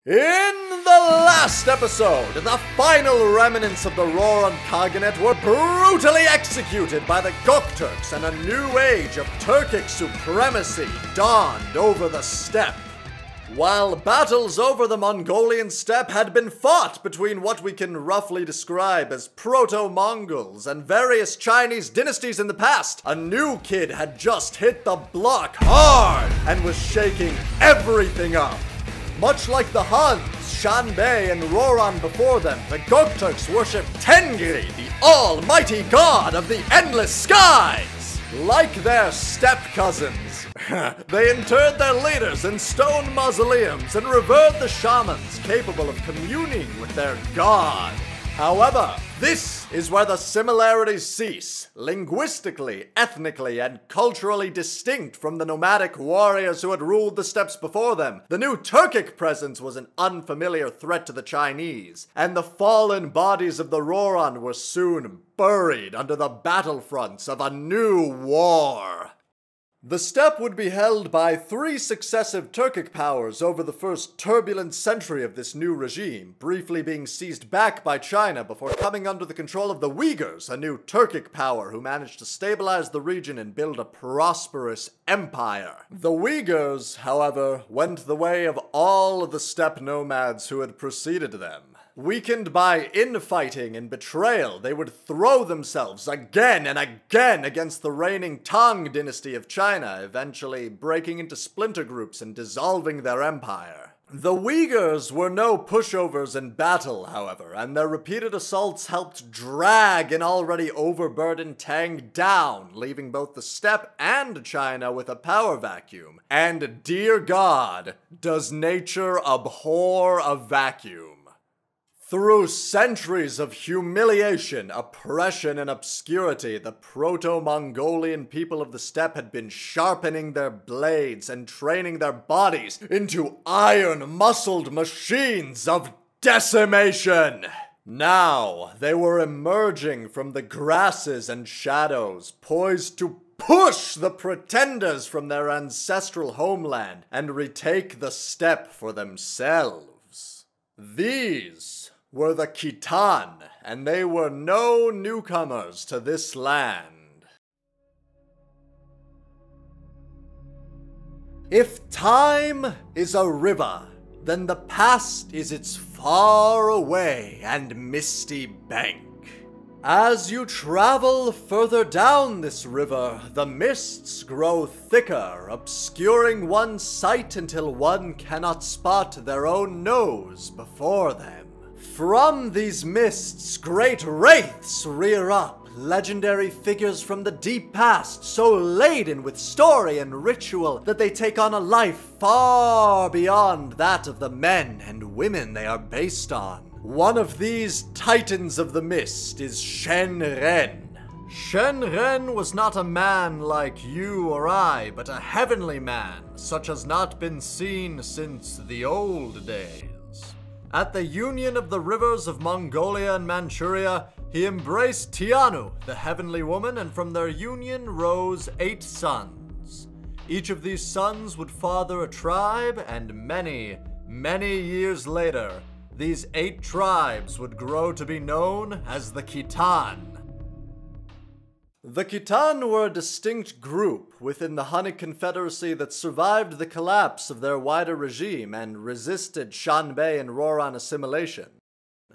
In the last episode, the final remnants of the Rouran Khaganate were brutally executed by the Göktürks, and a new age of Turkic supremacy dawned over the steppe. While battles over the Mongolian steppe had been fought between what we can roughly describe as Proto-Mongols and various Chinese dynasties in the past, a new kid had just hit the block hard and was shaking everything up. Much like the Huns, Xianbei, and Rouran before them, the Göktürks worshipped Tengri, the almighty god of the endless skies. Like their steppe cousins, they interred their leaders in stone mausoleums and revered the shamans capable of communing with their god. However, this is where the similarities cease, linguistically, ethnically, and culturally distinct from the nomadic warriors who had ruled the steppes before them. The new Turkic presence was an unfamiliar threat to the Chinese, and the fallen bodies of the Rouran were soon buried under the battlefronts of a new war. The steppe would be held by 3 successive Turkic powers over the first turbulent century of this new regime, briefly being seized back by China before coming under the control of the Uyghurs, a new Turkic power who managed to stabilize the region and build a prosperous empire. The Uyghurs, however, went the way of all of the steppe nomads who had preceded them. Weakened by infighting and betrayal, they would throw themselves again and again against the reigning Tang dynasty of China, eventually breaking into splinter groups and dissolving their empire. The Uyghurs were no pushovers in battle, however, and their repeated assaults helped drag an already overburdened Tang down, leaving both the steppe and China with a power vacuum. And dear God, does nature abhor a vacuum? Through centuries of humiliation, oppression, and obscurity, the Proto-Mongolian people of the steppe had been sharpening their blades and training their bodies into iron-muscled machines of decimation. Now, they were emerging from the grasses and shadows, poised to push the pretenders from their ancestral homeland and retake the steppe for themselves. These were the Khitan, and they were no newcomers to this land. If time is a river, then the past is its far away and misty bank. As you travel further down this river, the mists grow thicker, obscuring one's sight until one cannot spot their own nose before them. From these mists, great wraiths rear up, legendary figures from the deep past, so laden with story and ritual that they take on a life far beyond that of the men and women they are based on. One of these titans of the mist is Shen Ren. Shen Ren was not a man like you or I, but a heavenly man, such as not been seen since the old days. At the union of the rivers of Mongolia and Manchuria, he embraced Tianu, the heavenly woman, and from their union rose 8 sons. Each of these sons would father a tribe, and many, many years later, these 8 tribes would grow to be known as the Khitan. The Khitan were a distinct group within the Hunnic Confederacy that survived the collapse of their wider regime and resisted Xianbei and Rouran assimilation.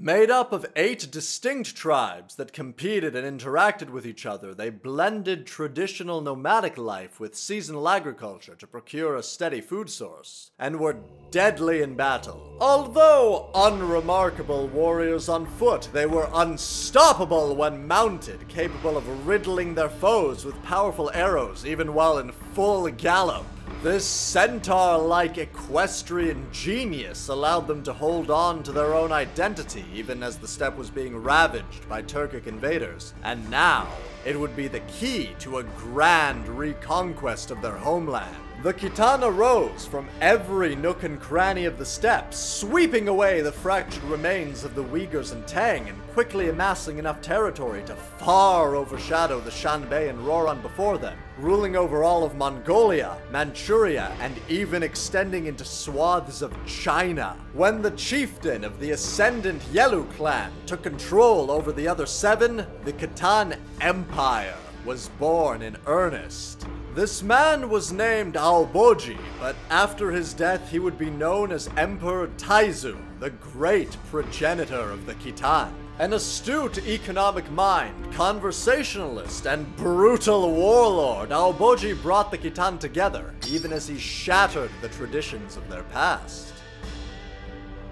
Made up of 8 distinct tribes that competed and interacted with each other, they blended traditional nomadic life with seasonal agriculture to procure a steady food source, and were deadly in battle. Although unremarkable warriors on foot, they were unstoppable when mounted, capable of riddling their foes with powerful arrows even while in full gallop. This centaur-like equestrian genius allowed them to hold on to their own identity even as the steppe was being ravaged by Turkic invaders, and now it would be the key to a grand reconquest of their homeland. The Khitan arose from every nook and cranny of the steppes, sweeping away the fractured remains of the Uyghurs and Tang, and quickly amassing enough territory to far overshadow the Shanbei and Roran before them, ruling over all of Mongolia, Manchuria, and even extending into swaths of China. When the chieftain of the ascendant Yelu clan took control over the other 7, the Khitan Empire was born in earnest. This man was named Alboji, but after his death he would be known as Emperor Taizu, the great progenitor of the Khitan. An astute economic mind, conversationalist, and brutal warlord, Alboji brought the Khitan together, even as he shattered the traditions of their past.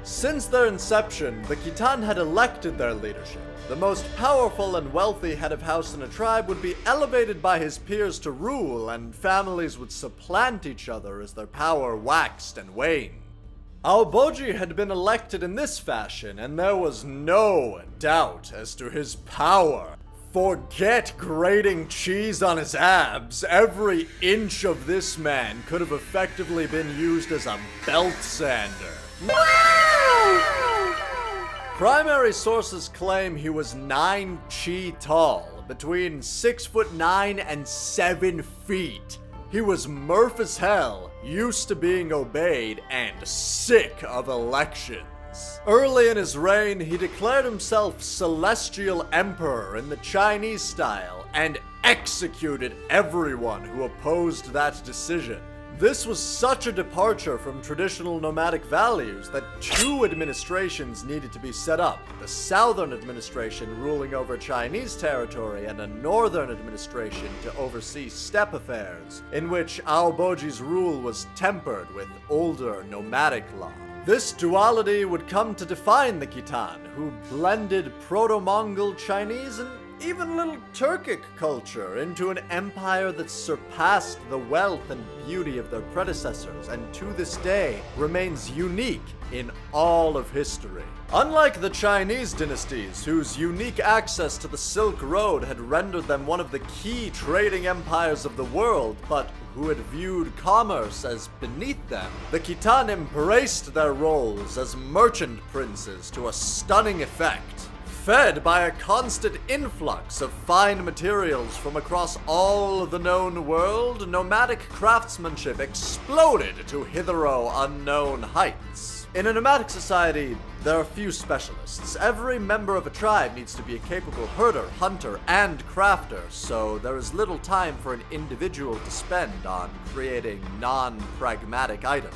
Since their inception, the Khitan had elected their leadership. The most powerful and wealthy head of house in a tribe would be elevated by his peers to rule, and families would supplant each other as their power waxed and waned. Alboji had been elected in this fashion, and there was no doubt as to his power. Forget grating cheese on his abs. Every inch of this man could have effectively been used as a belt sander. Primary sources claim he was 9 chi tall, between 6'9" and 7 feet. He was murph as hell, used to being obeyed, and sick of elections. Early in his reign, he declared himself Celestial Emperor in the Chinese style, and executed everyone who opposed that decision. This was such a departure from traditional nomadic values that 2 administrations needed to be set up, the southern administration ruling over Chinese territory and a northern administration to oversee steppe affairs, in which Alboji's rule was tempered with older nomadic law. This duality would come to define the Khitan, who blended Proto-Mongol Chinese and even little Turkic culture into an empire that surpassed the wealth and beauty of their predecessors, and to this day remains unique in all of history. Unlike the Chinese dynasties, whose unique access to the Silk Road had rendered them one of the key trading empires of the world, but who had viewed commerce as beneath them, the Khitan embraced their roles as merchant princes to a stunning effect. Fed by a constant influx of fine materials from across all the known world, nomadic craftsmanship exploded to hitherto unknown heights. In a nomadic society, there are few specialists. Every member of a tribe needs to be a capable herder, hunter, and crafter, so there is little time for an individual to spend on creating non-pragmatic items.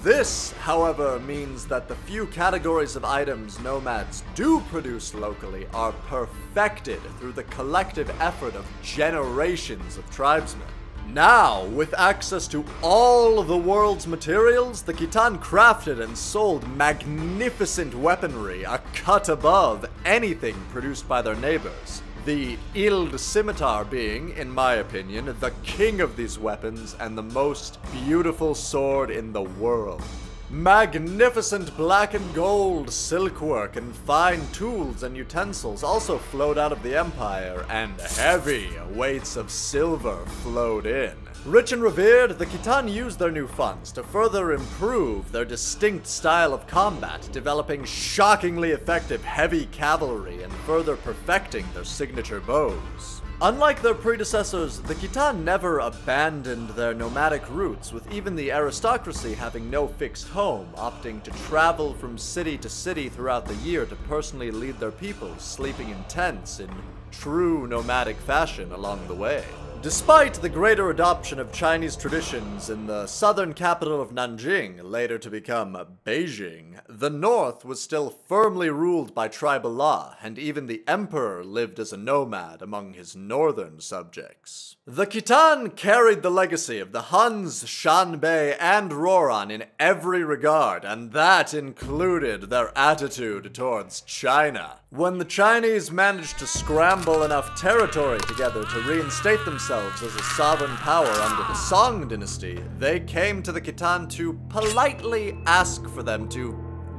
This, however, means that the few categories of items nomads do produce locally are perfected through the collective effort of generations of tribesmen. Now, with access to all the world's materials, the Khitan crafted and sold magnificent weaponry a cut above anything produced by their neighbors. The Ild scimitar being, in my opinion, the king of these weapons and the most beautiful sword in the world. Magnificent black and gold silkwork and fine tools and utensils also flowed out of the empire, and heavy weights of silver flowed in. Rich and revered, the Khitan used their new funds to further improve their distinct style of combat, developing shockingly effective heavy cavalry and further perfecting their signature bows. Unlike their predecessors, the Khitan never abandoned their nomadic roots, with even the aristocracy having no fixed home, opting to travel from city to city throughout the year to personally lead their people, sleeping in tents in true nomadic fashion along the way. Despite the greater adoption of Chinese traditions in the southern capital of Nanjing, later to become Beijing, the north was still firmly ruled by tribal law, and even the emperor lived as a nomad among his northern subjects. The Khitan carried the legacy of the Huns, Shanbei, and Roran in every regard, and that included their attitude towards China. When the Chinese managed to scramble enough territory together to reinstate themselves as a sovereign power under the Song dynasty, they came to the Khitan to politely ask for them to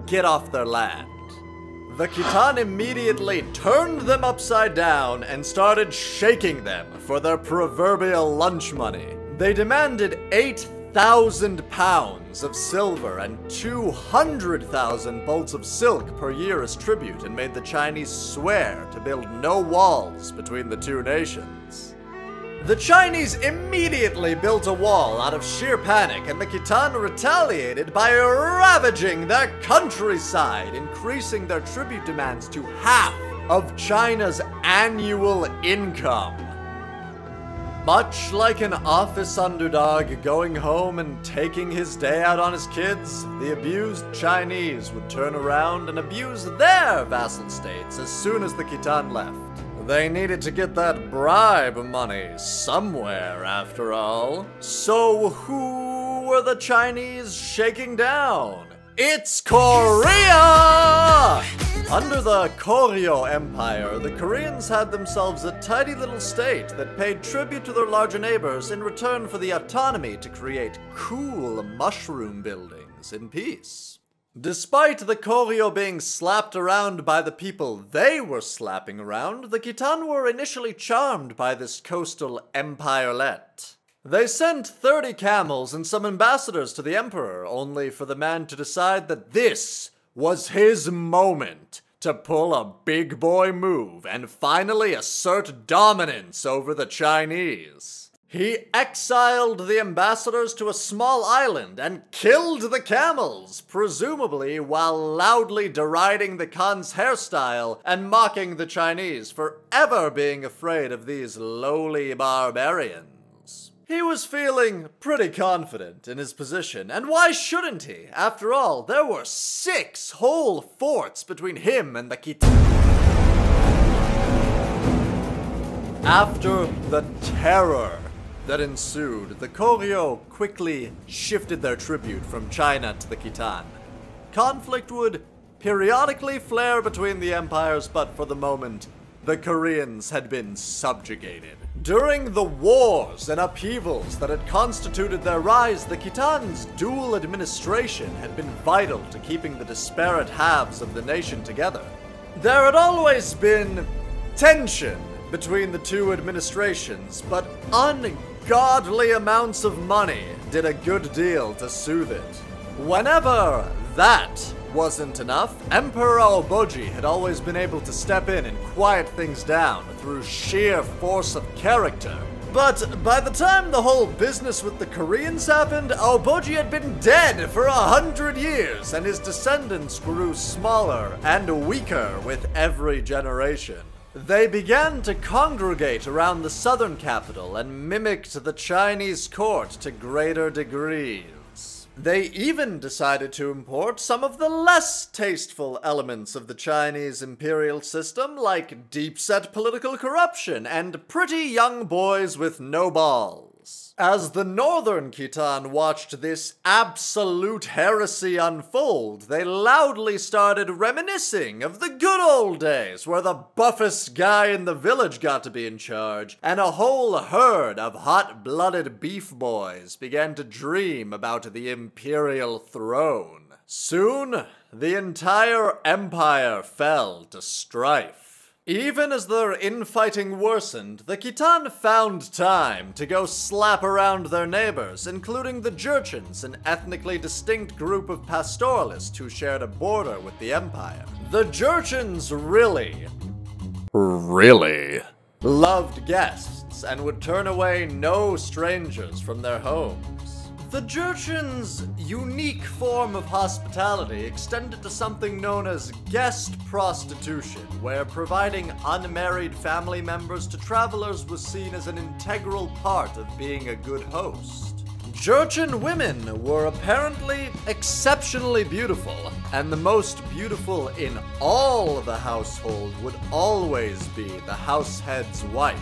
get off their land. The Khitan immediately turned them upside down and started shaking them for their proverbial lunch money. They demanded 8,000 pounds of silver and 200,000 bolts of silk per year as tribute, and made the Chinese swear to build no walls between the two nations. The Chinese immediately built a wall out of sheer panic, and the Khitan retaliated by ravaging their countryside, increasing their tribute demands to half of China's annual income. Much like an office underdog going home and taking his day out on his kids, the abused Chinese would turn around and abuse their vassal states as soon as the Khitan left. They needed to get that bribe money somewhere, after all. So who were the Chinese shaking down? It's Korea! Under the Koryo Empire, the Koreans had themselves a tidy little state that paid tribute to their larger neighbors in return for the autonomy to create cool mushroom buildings in peace. Despite the Koryo being slapped around by the people they were slapping around, the Khitan were initially charmed by this coastal empirelet. They sent 30 camels and some ambassadors to the emperor, only for the man to decide that this was his moment to pull a big boy move and finally assert dominance over the Chinese. He exiled the ambassadors to a small island and killed the camels, presumably while loudly deriding the Khan's hairstyle and mocking the Chinese for ever being afraid of these lowly barbarians. He was feeling pretty confident in his position, and why shouldn't he? After all, there were 6 whole forts between him and the Khitan. After the terror that ensued, the Koryo quickly shifted their tribute from China to the Khitan. Conflict would periodically flare between the empires, but for the moment, the Koreans had been subjugated. During the wars and upheavals that had constituted their rise, the Khitan's dual administration had been vital to keeping the disparate halves of the nation together. There had always been tension between the two administrations, but ungodly amounts of money did a good deal to soothe it. Whenever that wasn't enough, Emperor Aoboji had always been able to step in and quiet things down through sheer force of character. But by the time the whole business with the Koreans happened, Aoboji had been dead for 100 years, and his descendants grew smaller and weaker with every generation. They began to congregate around the southern capital and mimicked the Chinese court to greater degrees. They even decided to import some of the less tasteful elements of the Chinese imperial system, like deep-set political corruption and pretty young boys with no balls. As the northern Khitan watched this absolute heresy unfold, they loudly started reminiscing of the good old days where the buffest guy in the village got to be in charge, and a whole herd of hot-blooded beef boys began to dream about the imperial throne. Soon, the entire empire fell to strife. Even as their infighting worsened, the Khitan found time to go slap around their neighbors, including the Jurchens, an ethnically distinct group of pastoralists who shared a border with the empire. The Jurchens really loved guests and would turn away no strangers from their homes. The Jurchens' unique form of hospitality extended to something known as guest prostitution, where providing unmarried family members to travelers was seen as an integral part of being a good host. Jurchen women were apparently exceptionally beautiful, and the most beautiful in all the household would always be the househead's wife.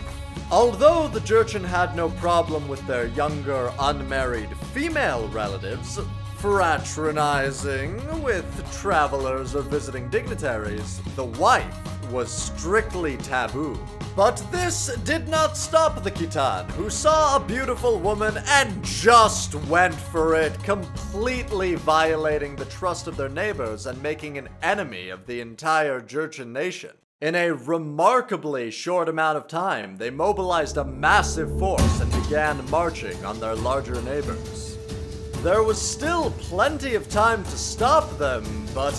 Although the Jurchen had no problem with their younger, unmarried female relatives fraternizing with travelers or visiting dignitaries, the wife was strictly taboo. But this did not stop the Khitan, who saw a beautiful woman and just went for it, completely violating the trust of their neighbors and making an enemy of the entire Jurchen nation. In a remarkably short amount of time, they mobilized a massive force and began marching on their larger neighbors. There was still plenty of time to stop them, but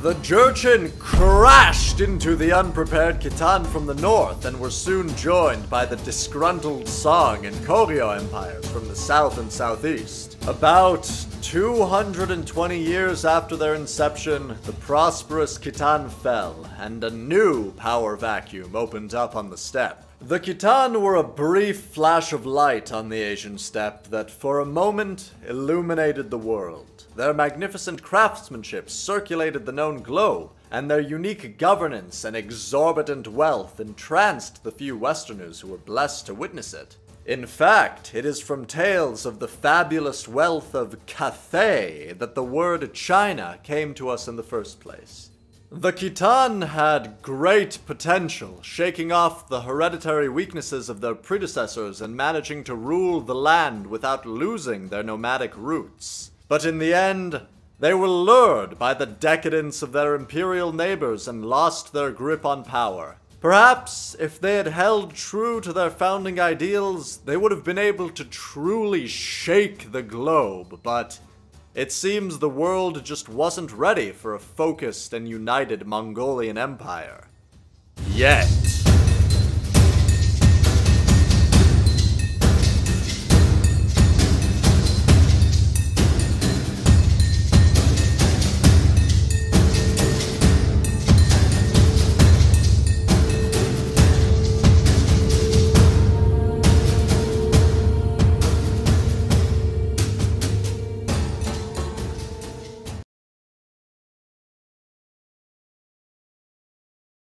the Jurchen crashed into the unprepared Khitan from the north and were soon joined by the disgruntled Song and Koryo empires from the south and southeast. About 220 years after their inception, the prosperous Khitan fell, and a new power vacuum opened up on the steppe. The Khitan were a brief flash of light on the Asian steppe that for a moment illuminated the world. Their magnificent craftsmanship circulated the known globe, and their unique governance and exorbitant wealth entranced the few Westerners who were blessed to witness it. In fact, it is from tales of the fabulous wealth of Cathay that the word China came to us in the first place. The Khitan had great potential, shaking off the hereditary weaknesses of their predecessors and managing to rule the land without losing their nomadic roots. But in the end, they were lured by the decadence of their imperial neighbors and lost their grip on power. Perhaps, if they had held true to their founding ideals, they would have been able to truly shake the globe, but it seems the world just wasn't ready for a focused and united Mongolian empire. Yet.